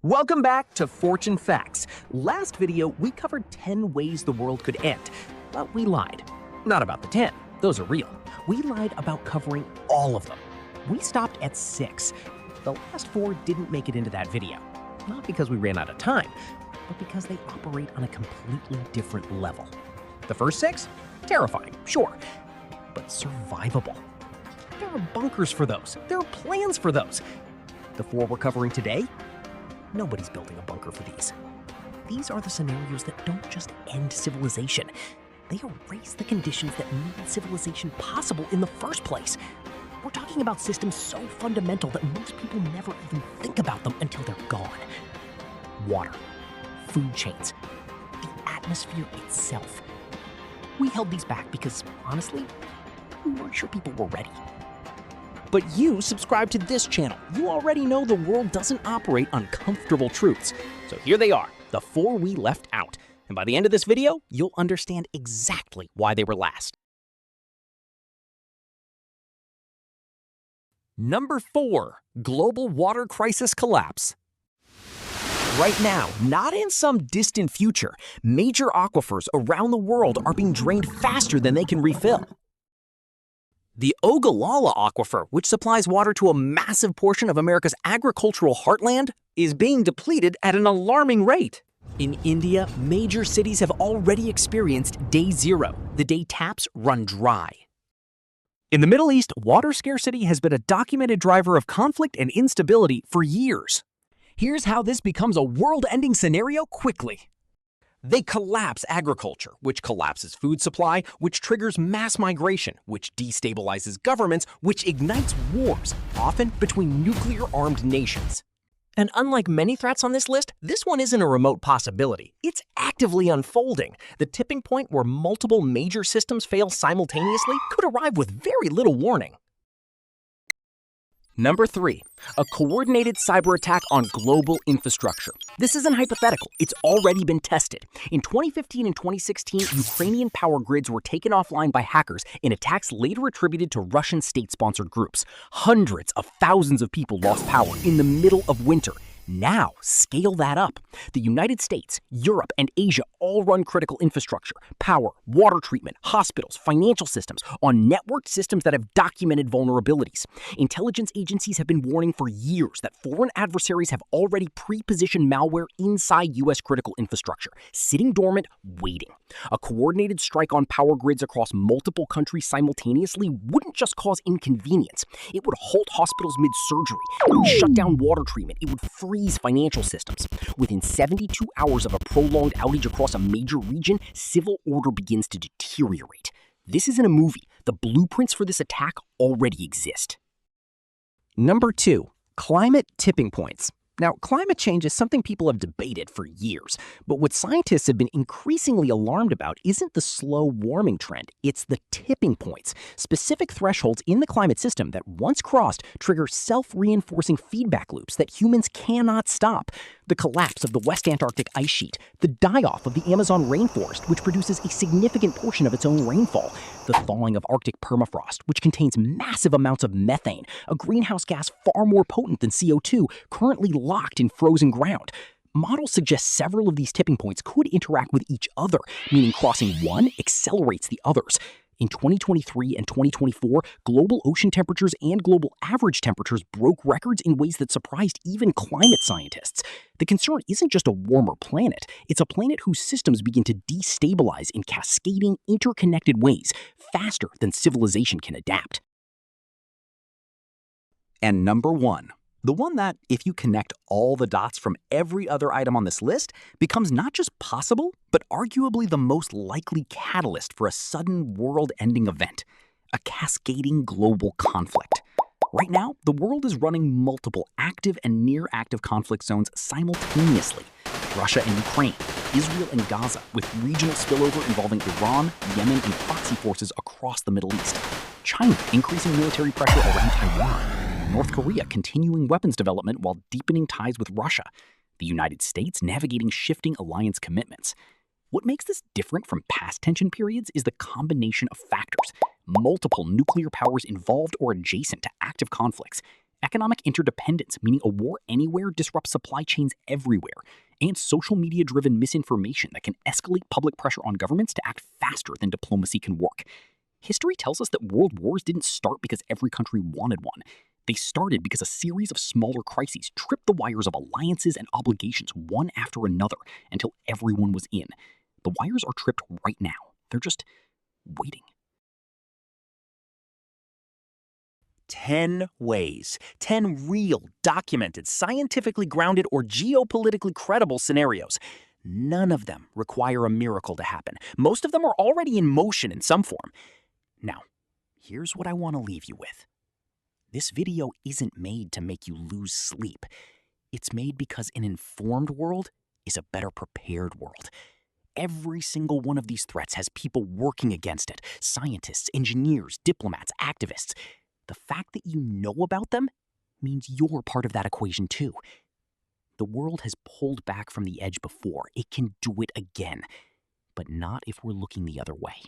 Welcome back to Fortune Facts. Last video, we covered 10 ways the world could end, but we lied. Not about the 10, those are real. We lied about covering all of them. We stopped at 6. The last 4 didn't make it into that video. Not because we ran out of time, but because they operate on a completely different level. The first 6? Terrifying, sure, but survivable. There are bunkers for those. There are plans for those. The 4 we're covering today? Nobody's building a bunker for these. These are the scenarios that don't just end civilization. They erase the conditions that made civilization possible in the first place. We're talking about systems so fundamental that most people never even think about them until they're gone. Water, food chains, the atmosphere itself. We held these back because, honestly, we weren't sure people were ready. But you subscribe to this channel. You already know the world doesn't operate on comfortable truths. So here they are, the 4 we left out. And by the end of this video, you'll understand exactly why they were last. Number 4, global water crisis collapse. Right now, not in some distant future, major aquifers around the world are being drained faster than they can refill. The Ogallala Aquifer, which supplies water to a massive portion of America's agricultural heartland, is being depleted at an alarming rate. In India, major cities have already experienced day 0, the day taps run dry. In the Middle East, water scarcity has been a documented driver of conflict and instability for years. Here's how this becomes a world-ending scenario quickly. They collapse agriculture, which collapses food supply, which triggers mass migration, which destabilizes governments, which ignites wars, often between nuclear-armed nations. And unlike many threats on this list, this one isn't a remote possibility. It's actively unfolding. The tipping point where multiple major systems fail simultaneously could arrive with very little warning. Number 3, a coordinated cyber attack on global infrastructure. This isn't hypothetical, it's already been tested. In 2015 and 2016, Ukrainian power grids were taken offline by hackers in attacks later attributed to Russian state-sponsored groups. Hundreds of thousands of people lost power in the middle of winter. Now, scale that up. The United States, Europe, and Asia all run critical infrastructure, power, water treatment, hospitals, financial systems on networked systems that have documented vulnerabilities. Intelligence agencies have been warning for years that foreign adversaries have already pre-positioned malware inside U.S. critical infrastructure, sitting dormant, waiting. A coordinated strike on power grids across multiple countries simultaneously wouldn't just cause inconvenience. It would halt hospitals mid-surgery. It would shut down water treatment. It would freeze financial systems. Within 72 hours of a prolonged outage across a major region, civil order begins to deteriorate. This isn't a movie. The blueprints for this attack already exist. Number 2, climate tipping points. Now, climate change is something people have debated for years, but what scientists have been increasingly alarmed about isn't the slow warming trend, it's the tipping points, specific thresholds in the climate system that once crossed trigger self-reinforcing feedback loops that humans cannot stop. The collapse of the West Antarctic ice sheet, the die-off of the Amazon rainforest, which produces a significant portion of its own rainfall, the thawing of Arctic permafrost, which contains massive amounts of methane, a greenhouse gas far more potent than CO2, currently locked in frozen ground. Models suggest several of these tipping points could interact with each other, meaning crossing one accelerates the others. In 2023 and 2024, global ocean temperatures and global average temperatures broke records in ways that surprised even climate scientists. The concern isn't just a warmer planet, it's a planet whose systems begin to destabilize in cascading, interconnected ways, faster than civilization can adapt. And number 1. The one that, if you connect all the dots from every other item on this list, becomes not just possible, but arguably the most likely catalyst for a sudden world-ending event, a cascading global conflict. Right now, the world is running multiple active and near-active conflict zones simultaneously. Russia and Ukraine, Israel and Gaza, with regional spillover involving Iran, Yemen, and proxy forces across the Middle East. China increasing military pressure around Taiwan. North Korea continuing weapons development while deepening ties with Russia. The United States navigating shifting alliance commitments. What makes this different from past tension periods is the combination of factors. Multiple nuclear powers involved or adjacent to active conflicts. economic interdependence, meaning a war anywhere disrupts supply chains everywhere, and social media-driven misinformation that can escalate public pressure on governments to act faster than diplomacy can work. History tells us that world wars didn't start because every country wanted one. They started because a series of smaller crises tripped the wires of alliances and obligations one after another until everyone was in. The wires are tripped right now. They're just waiting. 10 ways, 10 real, documented, scientifically grounded, or geopolitically credible scenarios. None of them require a miracle to happen. Most of them are already in motion in some form. Now, here's what I want to leave you with. This video isn't made to make you lose sleep. It's made because an informed world is a better prepared world. Every single one of these threats has people working against it. Scientists, engineers, diplomats, activists. The fact that you know about them means you're part of that equation too. The world has pulled back from the edge before. It can do it again. But not if we're looking the other way.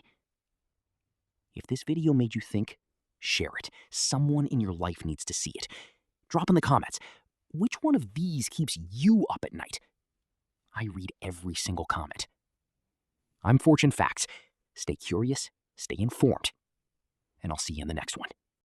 If this video made you think, share it. Someone in your life needs to see it. Drop in the comments, which one of these keeps you up at night? I read every single comment. I'm Fortune Facts. Stay curious, stay informed, and I'll see you in the next one.